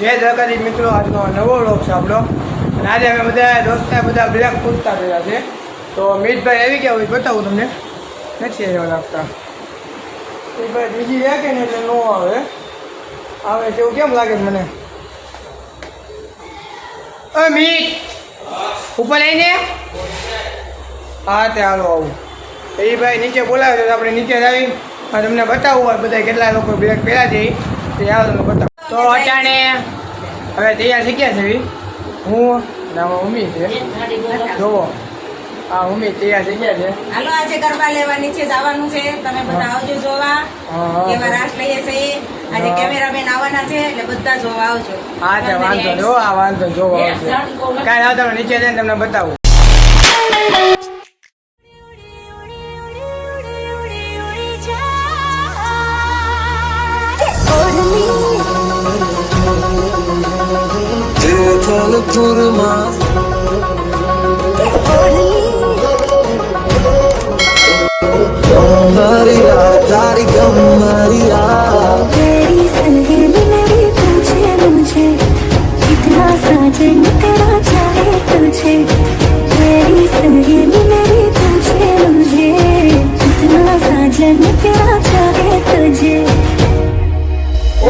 જય દ્વારકાધીશ મિત્રો, આજનો નવો વ્લોગ છે આપણો. અને આજે અમે બધા દોસ્તને બધા બ્લેક કુર્તા પહેર્યા છે. તો મીતભાઈ આવી ગયા હોય બતાવું તમને. નથી એવા લાગતા એ ભાઈ બીજી રાખે ને એટલે નો આવે આવે છે એવું કેમ લાગે છે મને? મીત ઉપર લઈને હા તે હાલો આવું. એ ભાઈ નીચે બોલાવે તો આપણે નીચે આવી તમને બતાવવું હોય બધા કેટલા લોકો બ્લેક પહેર્યા છે એ હાલ બતાવું. તો અટાણે હવે તૈયાર થઈ ગયા છે હું ના મમ્મી છે. જોવો હા મમ્મી તૈયાર થઈ ગયા છે. હાલો આજે ગરબા લેવા નીચે જવાનું છે, તમે બધા આવજો જોવા. એવા રાસ લઈએ છે આજે, કેમેરામેન આવવાના છે એટલે બધા જોવા આવજો. હા તે વાંધો જો આ વાંધો જોવા આવજો. કાંઈ ના તમે નીચે જઈને તમને બતાવું. तेरी सहेली मेरी पूछे मुझे कितना साजन तेरा चाहे तुझे. तेरी सहेली मेरी पूछे मुझे कितना साजन तेरा चाहे तुझे.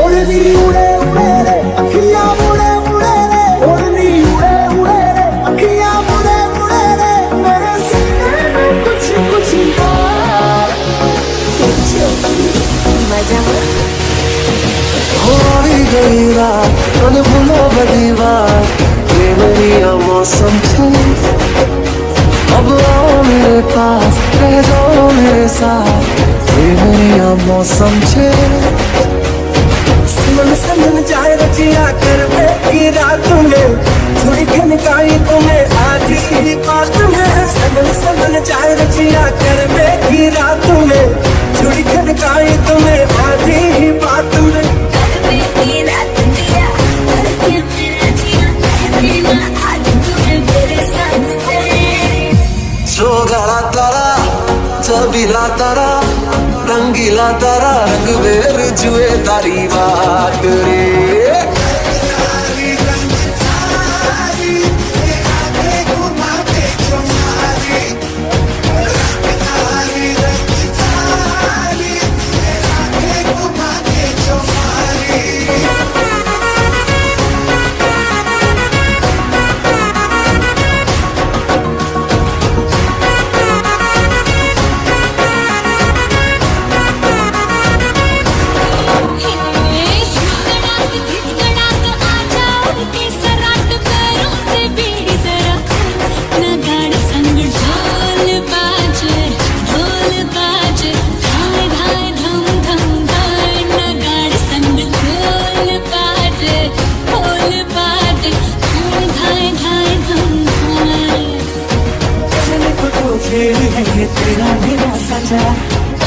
ओढ़नी उड़े उड़े रे अखियां मुड़े मुड़े रे. ओढ़नी उड़े उड़े रे अखियां मुड़े मुड़े रे. मेरे सीने में कुछ कुछ होरी गई रात मन भूलो बड़ी बात. ये मेरी मौसम छे अब आओ मेरे पास रह जाओ मेरे साथ. ये मेरी मौसम छे समन समन जाए रचिया कर की रात में थोड़ी खनकाई तुम्हें आधी ही बात में. समन समन जाए रचिया कर की रात में थोड़ी खनकाई तुम्हें आधी ही बात में. सोगला तारा छबीला तारा रंगीला तारा रंग बेर जुए तारी बात रे. तेरा मेरा सजा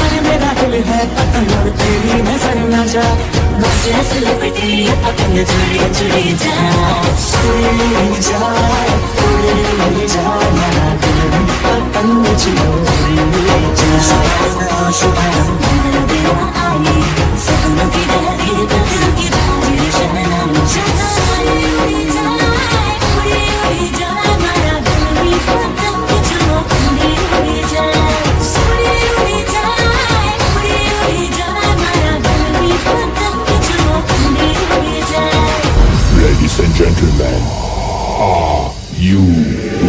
और मेरा दिल है पतंग और तेरी नजर न जा. बस जैसे लिपटी पतंग जुड़ी जुड़ी जा उड़ी जा उड़ी जा. मेरा दिल पतंग जुड़ी जा. शुभम तेरा आई सपनों की लहरी बदल की बाजी शबनम उड़ी उड़ी जा उड़ी उड़ी जा. मेरा दिल पतंग जुड़ी उड़ी जा. Ladies and gentlemen, are you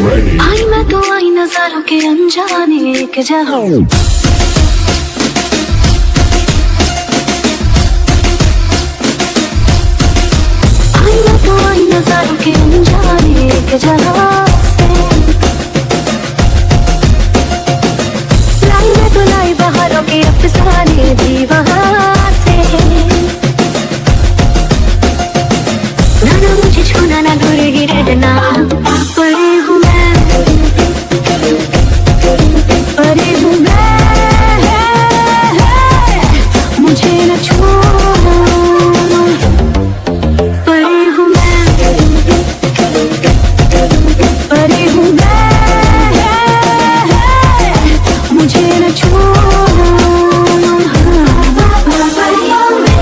ready? आई मैं तो आई नजारों के अनजाने एक जहां. आई मैं तो आई नजारों के अनजाने एक जहां से. लाई मैं तो लाई बहारों के अफसाने भी वहां से. ना मुझे छूना ना दूर गिरना परे हूँ मैं परे हूँ मैं. मुझे न छूना परे हूँ मैं परे हूँ मैं. मुझे न छूना परे हूँ मैं.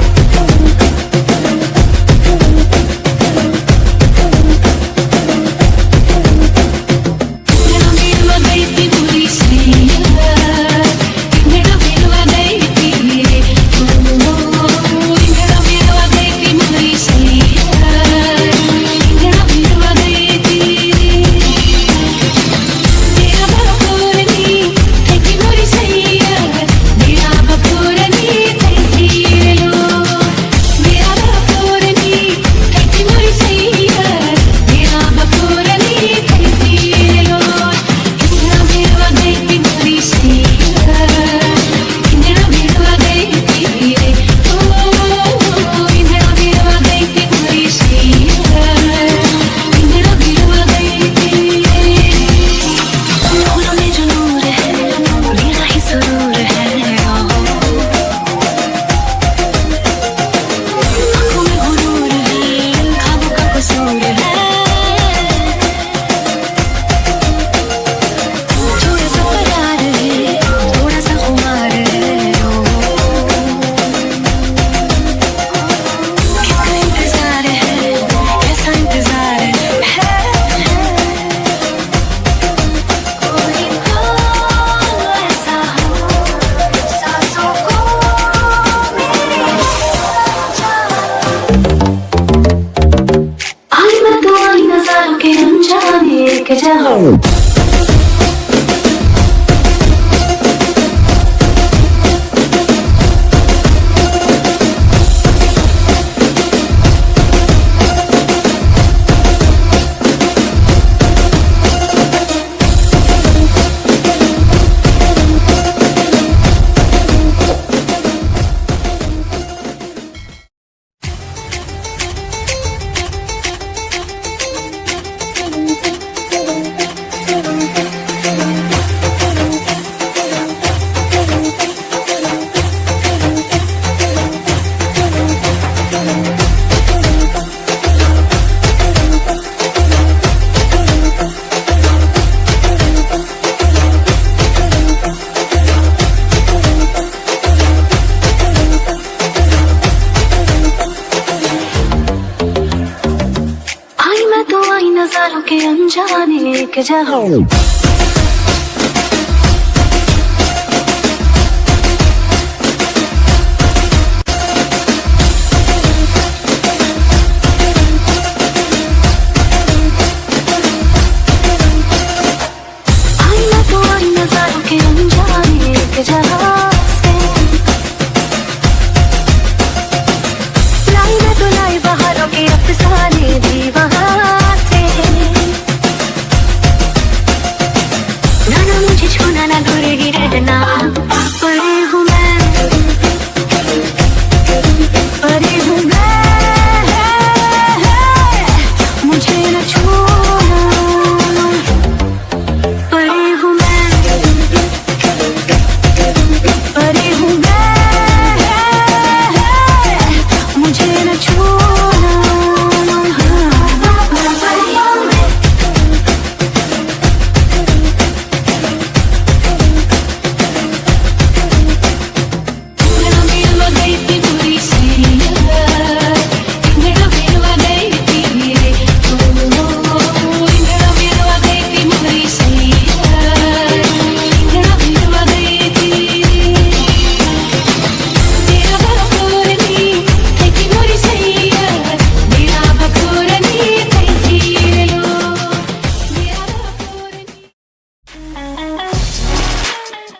आई मैं तो आई नजारों के अनजाने के जहां